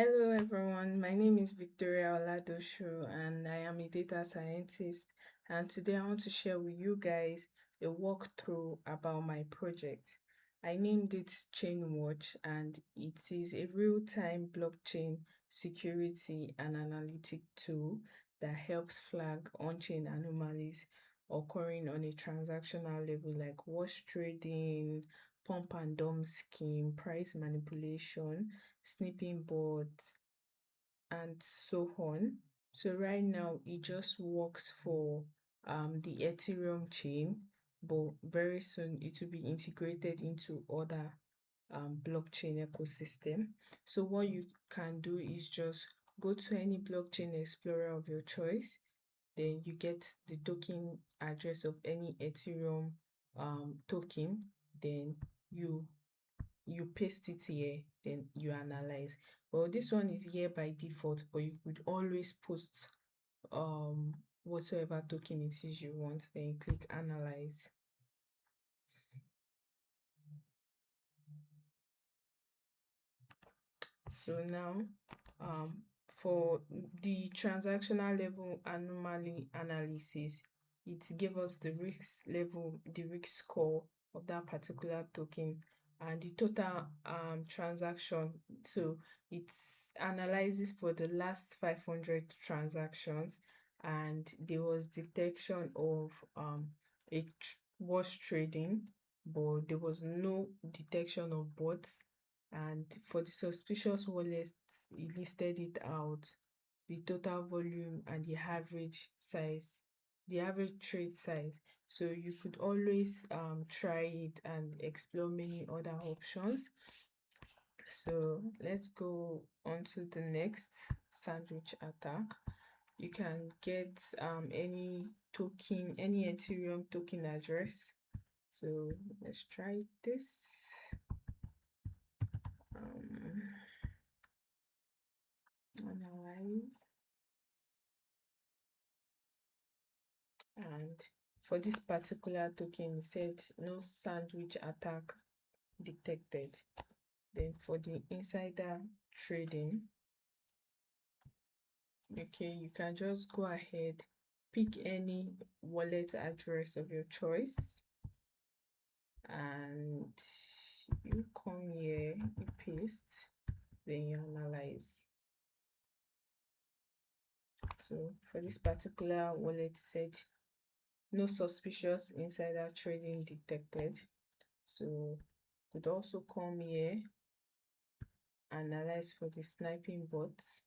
Hello everyone, my name is Victoria Oladosu and I am a data scientist, and today I want to share with you guys a walkthrough about my project. I named it Chain Watch and it is a real-time blockchain security and analytic tool that helps flag on-chain anomalies occurring on a transactional level like wash trading, pump and dump scheme, price manipulation, snipping boards, and so on. So right now it just works for the Ethereum chain, but very soon it will be integrated into other blockchain ecosystem. So what you can do is just go to any blockchain explorer of your choice, then you get the token address of any Ethereum token, then you you paste it here, then you analyze. Well, this one is here by default, but you could always post whatsoever token it is you want, then you click analyze. So now for the transactional level anomaly analysis, it gave us the risk level, the risk score of that particular token and the total transaction. So it analyzes for the last 500 transactions, and there was detection of wash trading, but there was no detection of bots. And for the suspicious wallets, it listed it out, the total volume and the average size, the average trade size. So you could always try it and explore many other options. So let's go on to the next sandwich attack. You can get any token, any Ethereum token address. So let's try this. Analyze, and for this particular token it said no sandwich attack detected. Then for the insider trading, okay, you can just go ahead, pick any wallet address of your choice, and you come here, you paste, then you analyze. So for this particular wallet, it said no suspicious insider trading detected. So could also come here, analyze for the sniping bots.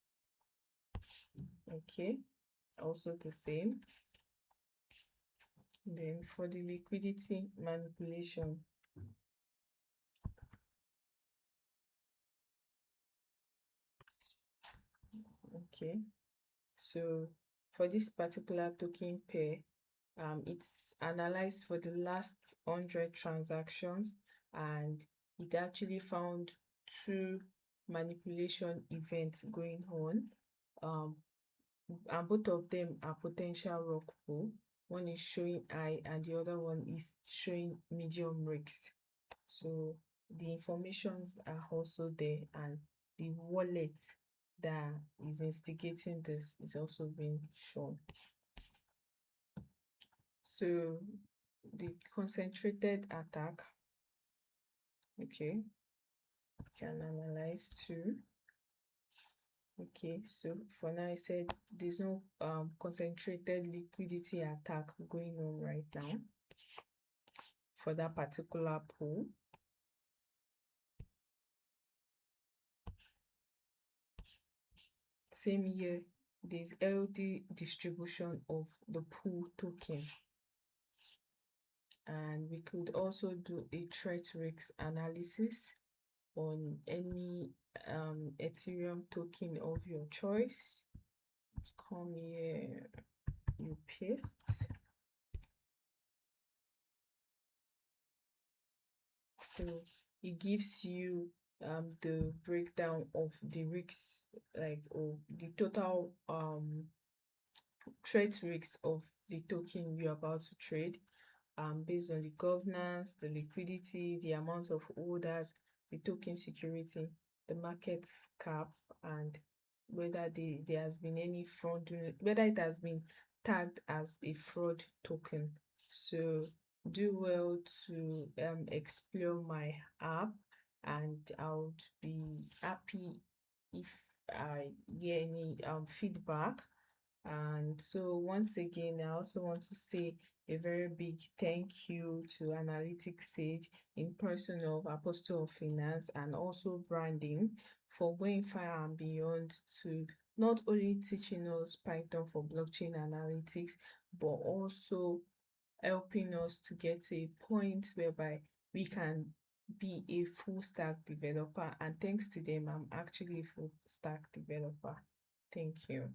Okay, also the same. Then for the liquidity manipulation, okay, so for this particular token pair, it's analyzed for the last 100 transactions, and it actually found two manipulation events going on, and both of them are potential rug pull. One is showing high and the other one is showing medium risks. So the informations are also there, and the wallet that is instigating this is also being shown. So the concentrated attack, okay, you can analyze too. Okay, so for now I said there's no concentrated liquidity attack going on right now for that particular pool. Same here, there's LD distribution of the pool token, and we could also do a threat risk analysis on any Ethereum token of your choice. Come here, you paste. So it gives you the breakdown of the risks, like the total trade risks of the token you're about to trade, based on the governance, the liquidity, the amount of orders, the token security, the market cap, and whether there has been any fraud, whether it has been tagged as a fraud token. So do well to explore my app, and I would be happy if I hear any feedback. And so once again, I also want to say a very big thank you to Analytics Sage in person of Apostle of Finance and also branding for going far and beyond to not only teaching us Python for blockchain analytics, but also helping us to get to a point whereby we can be a full stack developer. And thanks to them, I'm actually a full stack developer. Thank you.